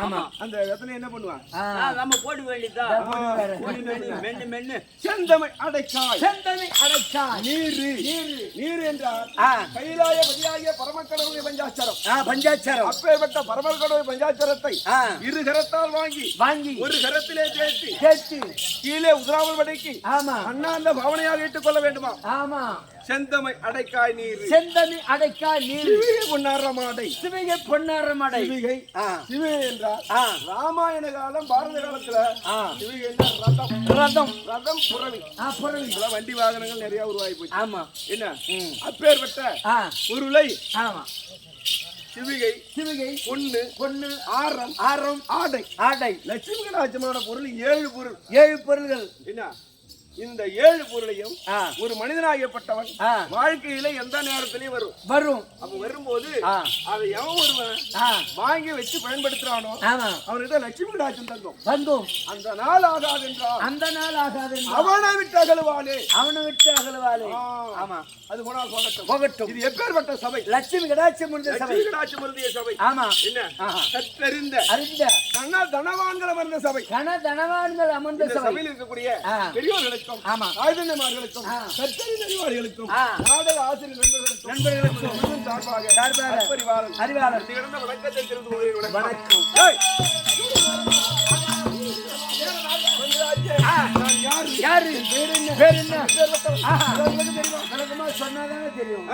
ஆமா அந்த இடத்துல என்ன பண்ணுவான் நம்ம போட வேண்டியதுதான் மென்னு மென்னு செந்தமை அடைக்காய் செந்தமை அடைக்காய் நீர் என்றால் கைலாய பதியாகிய பரமக்கடவுளை பஞ்சாட்சரம் பஞ்சாட்சரம் அப்பேற்பட்ட பரமக்கடவுளை பஞ்சாட்சரத்தை இரு கரத்தால் வாங்கி ஒரு கரத்திலே தேய்த்து கீழே உதிராமல் படைக்கு அண்ணாந்த பாவனையாக இட்டுக் கொள்ள வேண்டுமா செந்தமை அடைக்காய் நீர் சிவிகை பொன்னார மாடை சிவிகை என்றால் ராமாயண காலம் பாரத காலத்துல சிவிகை ரதம் புறவி வண்டி வாகனங்கள் நிறைய உருவாகி போச்சு என்ன அப்பேற்பட்ட பொருளை சிவிகை பொண்ணு ஆரம் ஆடை லட்சுமி கடாட்சமான பொருள் 7 பொருள்கள் என்ன இந்த 7 பொருளையும் ஒரு மனிதனாகப்பட்டவன் வாழ்க்கையில எந்த நேரத்திலையும் வரும் அப்ப வரும்போது அதை எவன் ஒருவன் வாங்கி வச்சு பயன்படுத்துறானோ அவனுக்கு லட்சுமி கடாட்சம் தங்கும் அந்த நாள் ஆகாது என்றால் அவனை விட்டு அகலுவாளே அது போகட்டும் இது எப்பேற்பட்ட சபை லட்சுமி கடாட்சம் சபை என்ன கற்றறிந்த தனவான்கள் அமர்ந்த சபை சபையில் இருக்கக்கூடிய பெரியோர்களுக்கு ஆயுதமார்களுக்கும் கற்றறிஞர்களுக்கும் நாடக ஆசிரியர் நண்பர்களுக்கும் சார்பாக அறிவாளர் திகழ்ந்த வணக்கத்தை தெரிந்து கொள்கிறேன். வணக்கம். யாரு பேர் என்ன சொன்னாதானே தெரியும்.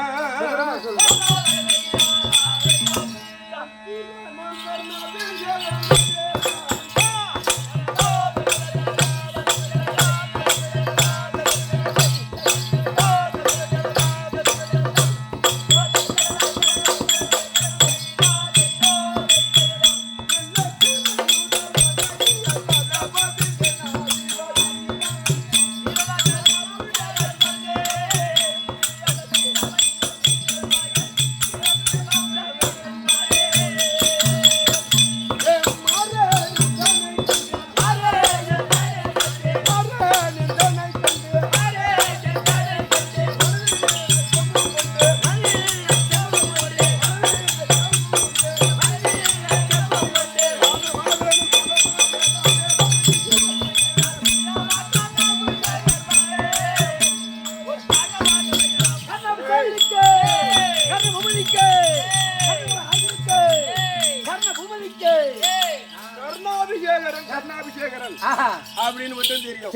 அப்படின்னு மட்டும் தெரியும்.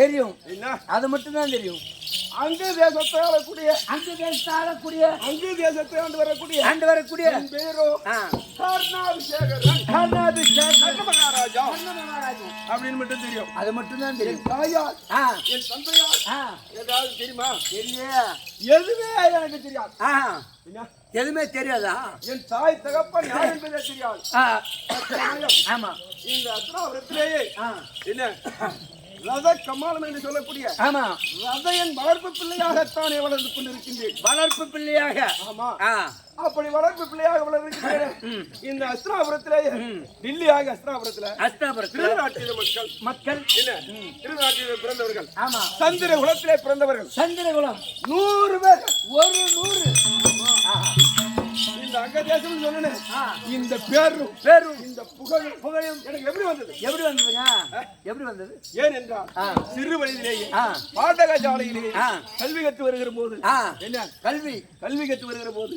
அது மட்டும் தான் தெரியும். அங்கு தேசத்தை ஆளக்கூடிய அங்கு தேசத்தை ஆண்டு வரக்கூடிய பேரோ கர்ணாபிஷேகரன் மகாராஜா அப்படின்னு மட்டும் தெரியும். அது மட்டும் தான் தெரியும். தாயார் என் தந்தையார் ஏதாவது தெரியுமா? எதுவுமே எனக்கு தெரியாது. எதுவுமே தெரியாதா? என் தாய் தகப்பன் யார் என்பதே தெரியாது. ஆமா இந்த அத்ராவரத்திலேயே என்ன ரத கமாலம் என்று சொல்லக்கூடிய ரதையன் வளர்ப்பு பிள்ளையாகத்தானே வளர்ந்து கொண்டிருக்கின்றேன். வளர்ப்பு பிள்ளையாக. ஆமா அப்படி வளர்ப்பு பிள்ளையாக வளர்ந்திருக்கிறேன். இந்த அஸ்திராபுரத்திலேயே டில்லியாக அஸ்திராபுரத்துல திருநாட்டிய மக்கள் என்ன திருநாட்டில பிறந்தவர்கள். சந்திர குலத்திலே பிறந்தவர்கள். சந்திர குலம் 100 பேர். ஒரு 100. இந்த அங்க தேசம் சொன்னேன். இந்த பேரும் இந்த புகழும் எனக்கு எப்படி வந்தது? ஏன் என்றால் சிறு வயதிலேயே பாடகசாலையிலேயே கல்வி கற்று வருகிற போது என்ன கல்வி கற்று வருகிற போது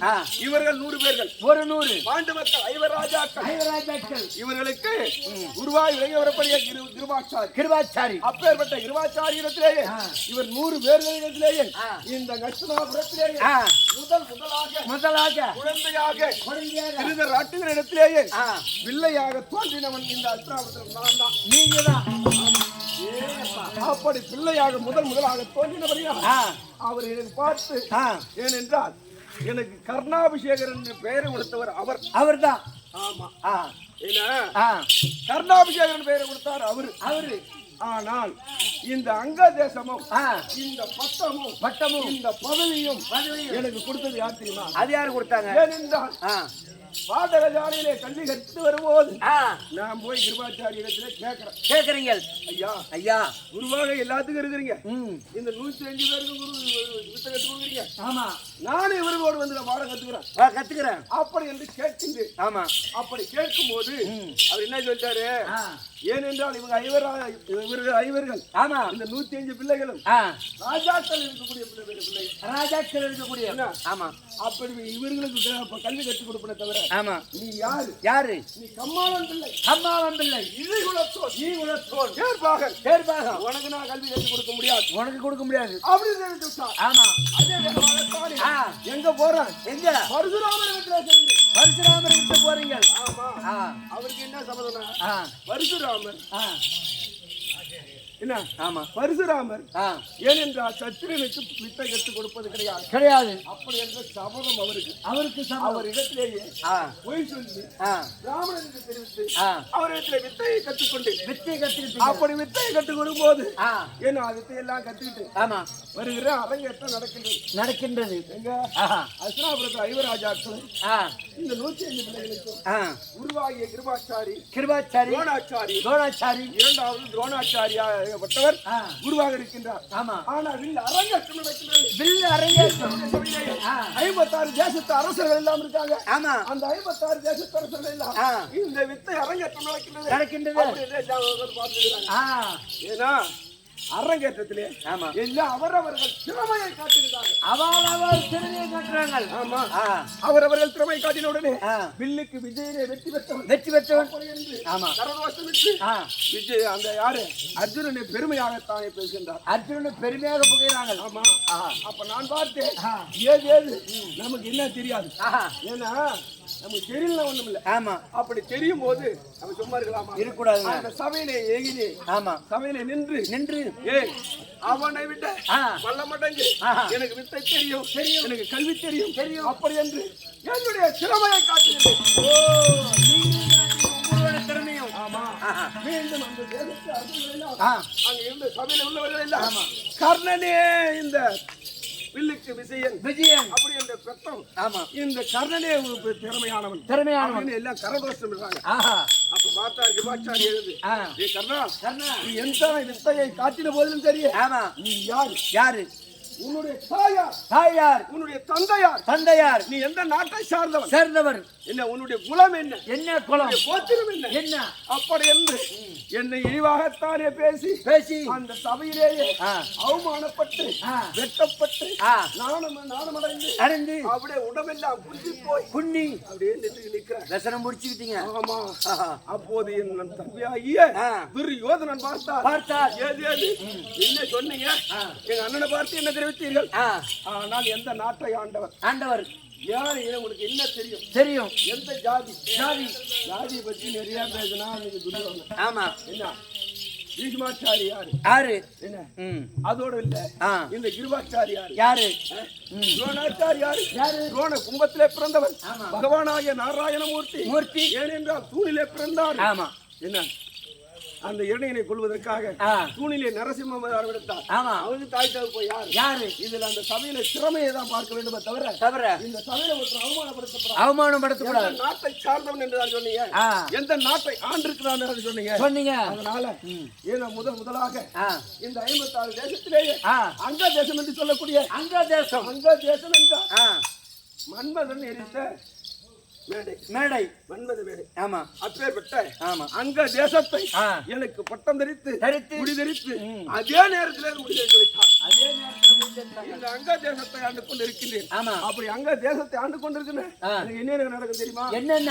இவர்கள் 100 பேர்கள். ஒரு 100 பாண்டு மக்கள் ஐவராஜாக்கள் இவர்களுக்கு உருவாய் விளையவரப்படிய கிருபாச்சாரி. அப்பேற்பட்ட கிருபாச்சாரி இடத்திலேயே இவர் 100 பேர்களிடத்திலேயே இந்த நஷ்டனாபுரத்திலேயே முதலாக குழந்தையாக திருதராட்டுகளிடத்திலேயே பிள்ளையாக தோன்றினவன் இந்த அஸ்திராபுரத்தில் நீங்கதான். அப்படி பிள்ளையாக முதலாக தோன்றினபடியா அவர் எனக்கு பார்த்து ஏனென்றால் எனக்கு கர்ணாபிஷேகர் என்று பெயர் கொடுத்தவர் அவர்தான். ஆமா கர்ணாபிஷேகர் பெயரை கொடுத்தார் அவரு. ஆனால் இந்த அங்க தேசமும் இந்த பட்டமும் இந்த பதவியும் எனக்கு கொடுத்தது யார் தெரியுமா? அது யாரு கொடுத்தாங்க? ஏனென்றால் பாடக ஜாலையிலே கல்வி கற்று வரும்போது நான் போய் கிருபாச்சாரி இடத்துல கேக்குறீங்க ஐயா ஐயா குருவாக எல்லாத்துக்கும் இருக்கிறீங்க இந்த 105 பேருக்கு குரு வித்த கத்து கொடுக்குறீங்க ஆமா நானே இவர்களோடு வந்து நான் பாடம் கத்துக்கிறேன் அப்படி என்று கேட்கின்றேன் ஆமா அப்படி கேட்கும் போது அவர் என்ன சொல்லிட்டாரு ஏனென்றால் இவர்கள் ஐவர்கள் ஆமா இந்த 105 பிள்ளைகளும் ராஜாக்கள் இருக்கக்கூடிய பிள்ளைகள் ராஜாக்கள் இருக்கக்கூடிய ஆமா அப்படி இவர்களுக்கு கல்வி கற்றுக் கொடுப்பதை தவிர ஆமா நீ யாரு நீ கம்மாளன் பிள்ளை ஈகுலத்தோன் தேர்பாக உனக்கு நான் கல்வி கற்றுக் கொடுக்க முடியாது அப்படின்னு ஆமா எங்க போறேன் எங்க பரசுராமர் கிட்ட போறீங்க ஆமா அவருக்கு என்ன சம்பந்தம் பரசுராமர் என்ன ஆமா பரசுராமர் ஏனென்றால் சத்திரனுக்கு வித்தை கற்றுக் கொடுப்பது கிடையாது அப்படி என்ற சபதம் அவருக்கு அவர் இடத்திலேயே போய் சொல்லி பிராமணனுக்கு தெரிவித்து அவரிடத்துல வித்தையை கற்றுக்கிட்டு அப்படி வித்தையை கற்றுக் கொடுக்கும் போது ஏன்னா வித்தையெல்லாம் கத்துக்கிட்டு ஆமா வருகிற அரங்கேற்றம் நடக்கின்றது எங்க அஸ்னாபுரத்து ஐவராஜாக்கள் இந்த 105 பிள்ளைகளுக்கும் உருவாகிய கிருபாச்சாரி துரோணாச்சாரி இரண்டாவது துரோணாச்சாரியா பட்டவர் குருவாக இருக்கின்றார் ஆனா வில் அரங்கேற்றம் 56 தேசத்து அரசர்கள் எல்லாம் இருக்காங்க அந்த 56 தேசத்து அரசர்கள் எல்லாம் இந்த வித்தை அரங்கேற்றம் நடக்கின்றது ஏன்னா அரங்கேற்றத்திலே எல்லாம் அவரவர்கள் திறமையை காட்டுகிறார்கள் அவரவர்கள் திறமை காட்டின உடனே வில்லுக்கு விஜயனை வெற்றி பெற்றவன் விஜய் அந்த யாரு அர்ஜுனனை பெருமையாகத்தானே பேசுகின்றார் அர்ஜுனனை பெருமையாக புகைகிறாங்க ஆமா அப்ப நான் பார்த்தேன் ஏது நமக்கு என்ன தெரியாது ஏன்னா நமக்கு தெரியல ஒண்ணும் இல்ல ஆமா அப்படி தெரியும் போது நம்ம சும்மா இருக்கக்கூடாது அந்த சபையிலே ஏகினி ஆமா சபையிலே நின்று ஏய் அவனை விட்ட வல்ல மாட்டேங்க எனக்கு வித்தை தெரியும் எனக்கு கல்வி தெரியும் அப்படி என்று என்னுடைய திறமையை காட்டுகிறேன் உங்களுடைய திறமையும் ஆமா மீண்டும் அந்த தேசத்து அங்க இருந்த சபையில உள்ளவர்கள் எல்லாம் கர்ணனே இந்த வில்லுக்கு விஜயன் அப்படி என்ற பெத்தம் ஆமா இந்த கர்ணனே திறமையானவன் எல்லாம் கரதோஷம் இருக்காங்க அப்ப பார்த்தாரு கிருபாச்சாரி எழுது கர்ணா நீ எந்த வித்தையை காட்டின போதிலும் தெரியும் ஆமா நீ யாரு உன்னுடைய தாயார் உன்னுடைய தந்தையார் நீ எந்த நாட்டை சேர்ந்தவர் என்ன உன்னுடைய குலம் என்ன குலம் கோத்திரம் என்ன அப்படி என்று என்னை இழிவாகத்தானே பேசி அந்த சபையிலேயே அவமானப்பட்டு வெட்டப்பட்டு நாணமடைந்து அப்படியே உடம்பெல்லாம் புண்ணி அப்படியே நிற்கிறேன் ரசனம் முடிச்சுக்கிட்டீங்க ஆமா அப்போது என் தம்பியாகிய துரியோதனன் பார்த்தார் ஏது என்ன சொன்னீங்க எங்க அண்ணனை பார்த்து என்ன தெரிவித்தீர்கள் ஆனால் எந்த நாட்டை ஆண்டவர் யாரு உங்களுக்கு என்ன தெரியும் எந்த ஜாதி பத்தி நிறைய பேசினா ஆமா என்ன பீஷ்மாச்சாரி யாரு என்ன அதோட இல்ல இந்த கிருபாச்சாரி யாரு துரோணாச்சாரி யாரு துரோண கும்பத்திலே பிறந்தவர் பகவானாகிய நாராயணமூர்த்தி ஏனென்றால் தூணிலே பிறந்தார் ஆமா என்ன அந்த இடையினை கொள்வதற்காக தூணிலே நரசிம்மர் எடுத்தார் அவருக்கு தாய் தகப்ப யாரு இதுல அந்த சபையில திறமையை தான் பார்க்க வேண்டுமே தவிர இந்த சபையில ஒருத்தர் அவமானப்படுத்தக்கூடாது நாட்டை சார்ந்தவன் என்று தான் சொன்னீங்க எந்த நாட்டை ஆண்டிருக்கிறான் சொன்னீங்க அதனால ஏன்னா முதலாக இந்த 56 தேசத்திலேயே அங்க தேசம் என்று சொல்லக்கூடிய அங்க தேசம் என்றால் மன்மதன் எரித்த மேடை மன்மத மேடை ஆமா அப்பேற்பட்ட ஆமா அங்க தேசத்தை எனக்கு பட்டம் தரித்து முடி தரித்து அதே நேரத்தில் முடிதெடுத்து வைத்தார் இந்த அங்க தேசத்தை ஆண்டு கொண்டு இருக்கின்றேன் ஆமா அப்படி அங்க தேசத்தை ஆண்டு கொண்டு இருக்கிறேன் எனக்கு என்ன நடக்கும் தெரியுமா என்னென்ன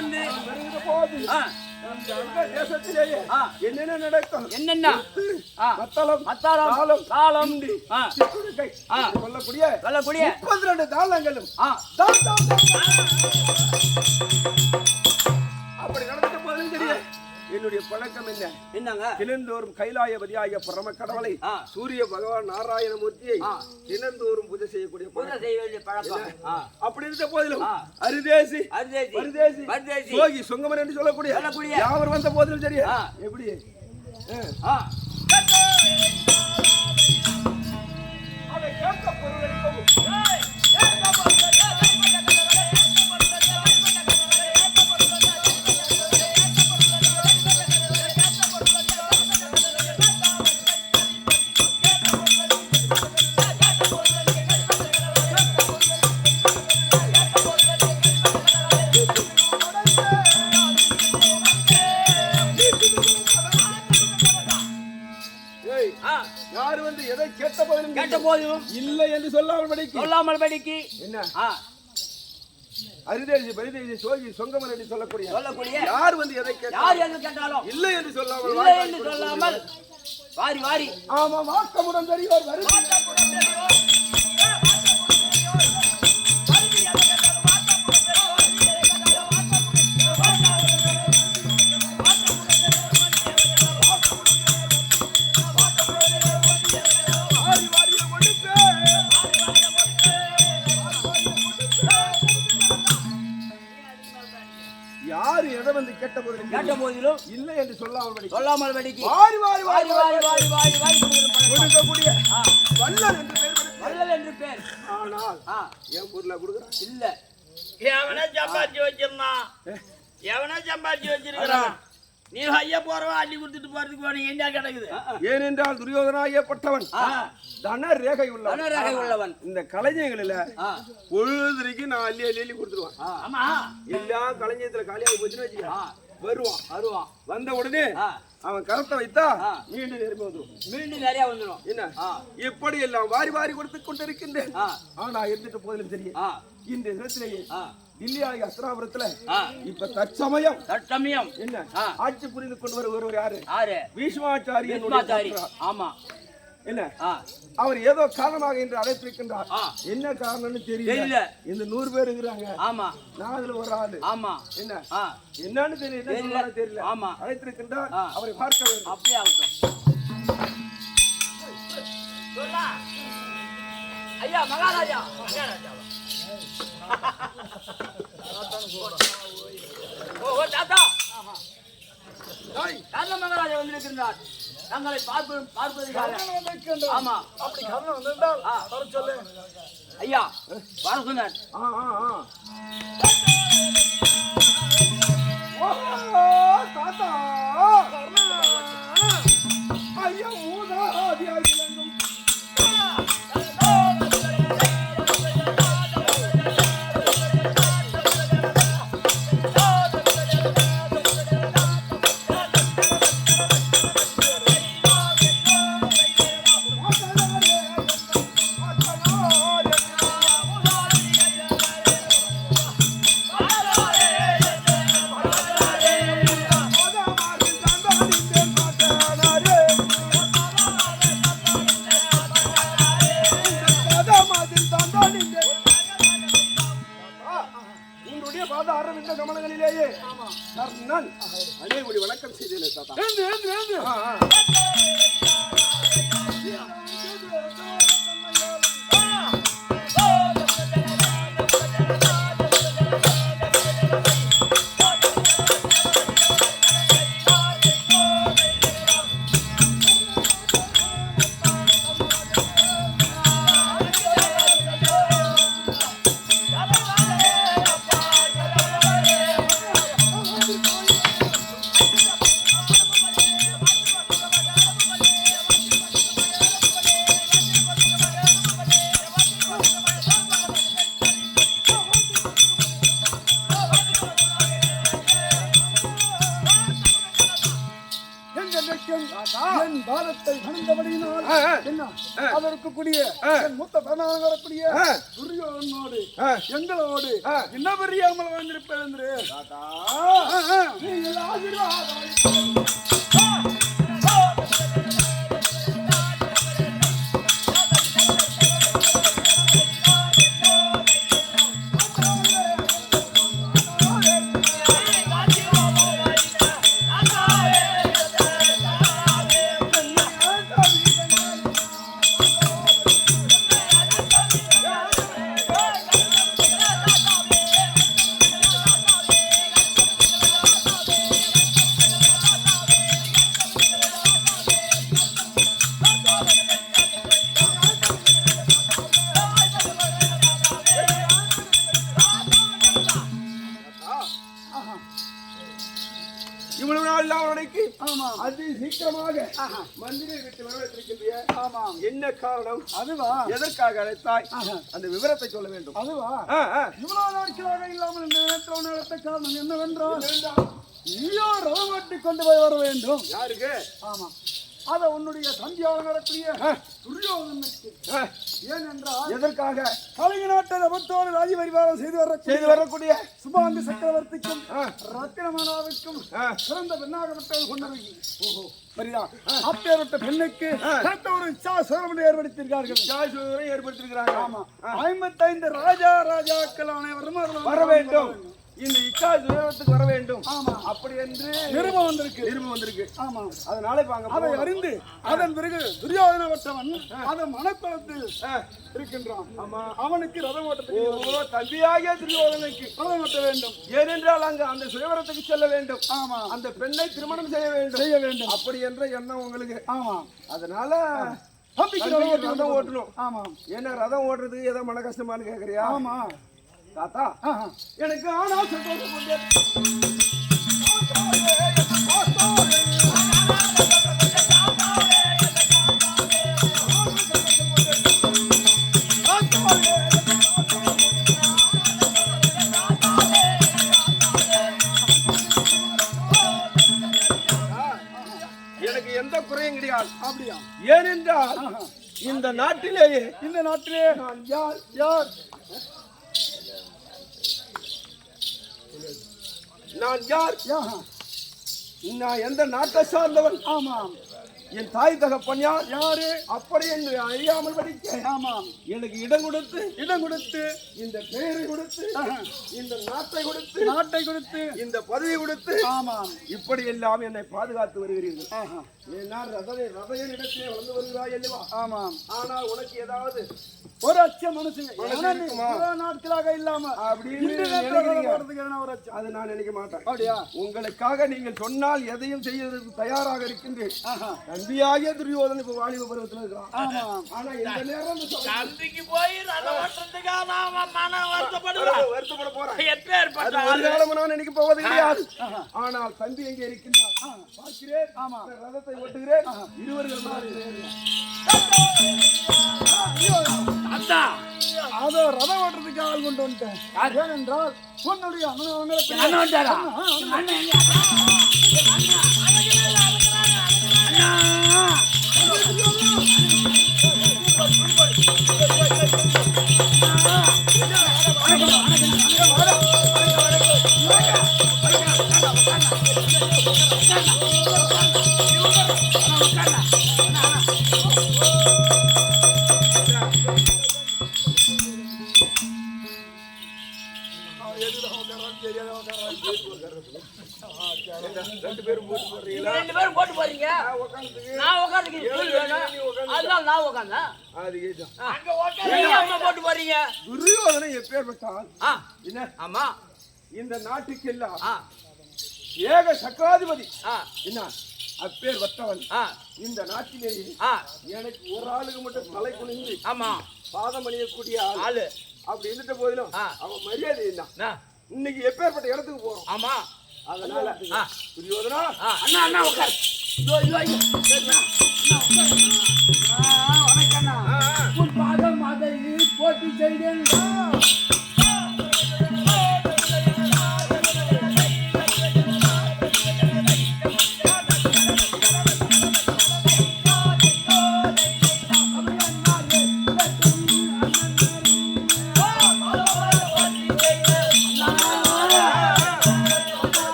வந்து வருகிற போது இந்த அங்க தேசத்திலேயே என்னென்ன நடக்கும் என்னென்ன மத்தளம் மத்தாளம் காலம் சிற்றுடுக்கை சொல்லக்கூடிய 32 தாளங்களும் அப்படி நடந்த போதும் தெரியும் என்னுடைய பழக்கம் என்னங்க தினந்தோறும் கைலாயபதியாகிய பரம கடவுளை சூரிய பகவான் நாராயணமூர்த்தியை தினந்தோறும் பூஜை செய்யக்கூடிய பழக்கம் அப்படி இருந்த போதிலும் அரிதேசி சோகி சொங்கமன் என்று சொல்லக்கூடிய யாவர் வந்த போதிலும் சரி எப்படி அதை கேட்க பொருள் யாரு வந்து எதை கேட்ட போதிலும் இல்லை என்று சொல்லாமல் படிக்கு என்ன அரிதேசி பரிதேசி சோகி சொங்கமன் என்று சொல்லக்கூடிய யார் வந்து எதை கேட்டாலும் இல்லை என்று சொல்லாமல் வாரி ஆமா வாக்கமுடன் தெரியும் யாரு எதை வந்து கேட்ட போதிலும் இல்லை என்று சொல்லாமல் படிக்கு கொடுக்கக்கூடிய வள்ளல் என்று பேர் ஆனால் என் பொருளை கொடுக்குறான் இல்ல எவனா சம்பாதிச்சு வச்சிருக்கிறான் நீ ஐயா போறவா அள்ளி கொடுத்துட்டு போறதுக்கு போன என்ன கிடைக்குது ஏனென்றால் துரியோதனாயப்பட்டவன் தன ரேகை உள்ளவன் இந்த கலைஞர்களில பொழுதுக்கு நான் அள்ளி கொடுத்துருவான் ஆமா எல்லா கலைஞத்துல காலியாக போச்சுன்னு வச்சுக்க வருவான் வந்த உடனே அவன் கரத்தை வைத்தா மீண்டும் நிறைய வந்துடும் என்ன எப்படி எல்லாம் வாரி கொடுத்து கொண்டிருக்கின்றேன் ஆனா இருந்துட்டு போதிலும் தெரியும் இந்த இடத்திலேயே இல்லையா அஸ்திராபுரத்துல இப்ப தற்சமயம் என்ன ஆட்சி புரிந்து கொண்டு ஒருவர் யாரு பீஷ்மாச்சாரி ஆமா என்ன அவர் ஏதோ காரணமாக என்று அழைத்திருக்கின்றார் என்ன காரணம்னு தெரியல இந்த 100 பேர் இருக்கிறாங்க ஆமா நான் அதுல ஒரு ஆளு ஆமா என்னன்னு தெரியல ஆமா அழைத்திருக்கின்றார் அவரை பார்க்க வேண்டும் அப்படியே ஆகட்டும் ஐயா மகாராஜா ஓ தாத்தா மகாராஜா வந்திருக்கின்றார் தங்களை பார்ப்பதற்காக ஆமா அப்படி காரணம் வந்திருந்தால் வர சொல்லு ஐயா வர சொன்னார் தாத்தா ஐயா மூதாதியாய் விளங்கும் கமலங்களிலேயே நான் அநேகடி வணக்கம் செய்தேன் தாத்தா என் பாரத்தை பணிந்தபடியினால் என்ன அதற்கு கூடிய என் மூத்த பிறநாள் வரக்கூடிய துரியோதனோடு எங்களோடு என்ன பெரியாமல் வந்திருப்பேன் என்று நீங்கள் ஆசீர்வாதம் இவ்வளவு நாள் அவனுக்கு அதி சீக்கிரமாக மந்திரை விட்டு வரவேற்றிருக்கின்ற என்ன காரணம்? அதுவா எதற்காக அழைத்தாய்? அந்த விவரத்தை சொல்ல வேண்டும். அதுவா இவ்வளவு நாட்களாக இல்லாமல் இந்த நேரத்தை காரணம் என்னவென்றால் நீயோ ரதம் ஓட்டி கொண்டு போய் வர வேண்டும். யாருக்கு? ஆமா அத உன்னுடைய தம்பியாக நடத்திய துரியோதனனுக்கு. ஏனென்றால் எதற்காக? கலிங்க நாட்டை அபத்தோடு ராஜ்ய பரிவாரம் செய்து வரக்கூடிய சுபாங்க சக்கரவர்த்திக்கும் ரத்தினமானாவுக்கும் சிறந்த பெண்ணாகப்பட்டவர் கொண்டவை. சரிதா? அப்பேற்பட்ட பெண்ணுக்கு ஒரு சுவரம் ஏற்படுத்தியிருக்கிறார்கள். ஆமா 55 ராஜாக்கள் அனைவரும் வர வேண்டும். இந்த இச்சா சுயத்துக்கு வர வேண்டும். ஆமா அப்படி என்று நிருபம் வந்திருக்கு. ஆமா அதனால அதை அறிந்து அதன் பிறகு துரியோதனவற்றவன் அதன் மனக்குளத்தில் இருக்கின்றான். ஆமா அவனுக்கு ரதம் ஓட்ட தம்பியாகிய துரியோதனுக்கு ரதம் ஓட்ட வேண்டும். ஏனென்றால் அங்கு அந்த சுயவரத்துக்கு செல்ல வேண்டும். ஆமா அந்த பெண்ணை திருமணம் செய்ய வேண்டும். அப்படி என்ற எண்ணம் உங்களுக்கு. ஆமா அதனால ரதம் ஓட்டணும். ஆமா ஏன்னா ரதம் ஓட்டுறது ஏதோ மன கஷ்டமானு கேக்குறியா? ஆமா தாத்தா எனக்கு ஆனால் சந்தோஷம் கொண்டே எனக்கு எந்த குறையும் கிடையாது. அப்படியா? ஏனென்றால் இந்த நாட்டிலேயே நான் யார் நான் யார்? நான் எந்த நாட்டை சார்ந்தவன்? ஆமாம் என் தாய் தகப்பன் யாரு அப்படி என்று அறியாமல் படிக்க. ஆமாம் எனக்கு இடம் கொடுத்து இந்த பெயரை கொடுத்து இந்த நாட்டை கொடுத்து இந்த பதவி கொடுத்து. ஆமாம் இப்படி எல்லாம் என்னை பாதுகாத்து வருகிறீர்கள். ரதையின் இடத்திலே வளர்ந்து வருகிறாய் அல்லவா? ஆமாம் ஆனால் உனக்கு ஏதாவது ஒரு அச்சம் மனசு நாட்களாக இல்லாம அது நான் நினைக்க மாட்டேன். அப்படியா? உங்களுக்காக நீங்கள் சொன்னால் எதையும் செய்வதற்கு தயாராக இருக்கின்றேன். தம்பியாகிய துரியோதனன் இப்ப வாலிப பருவத்தில் இருக்கிறான். ஆனா இந்த நேரம் தம்பிக்கு போய் வருத்தப்பட போறேன். நான் நினைக்க போவது கிடையாது. ஆனால் தம்பி எங்கே இருக்கின்றார் பார்க்கிறேன். ஆமா ரதத்தை ஓட்டுகிறேன். இருவர்கள் அதோ ரதம் ஓட்டுறதுக்கு ஆள் கொண்டு வந்துட்டேன். ஏனென்றால் உன்னுடைய ரெண்டு பேரும் போட்டு போறீங்க. நான் போட்டு போறீங்க. துரியோதனன் எப்பேற்பட்டான்? என்ன? ஆமா இந்த நாட்டுக்கு எல்லாம் ஏக சக்கராதிபதி. என்ன அப்பேர் வட்டவன் இந்த நாட்டிலேயே எனக்கு ஒரு ஆளுக்கு மட்டும் தலை குனிந்து ஆமா பாதம் அணியக்கூடிய ஆளு. அப்படி இருந்துட்ட போதிலும் அவன் மரியாதை என்ன? இன்னைக்கு எப்பேற்பட்ட இடத்துக்கு போறோம். ஆமா அதனால துரியோதனா அண்ணா அண்ணா உட்கார். வணக்கண்ணா. உன் பாதம் அதை போட்டி செய்தேன்.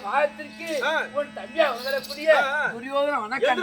பாகத்திற்கு உன் தம்பியா வரக்கூடிய துரியோதன வணக்கம்.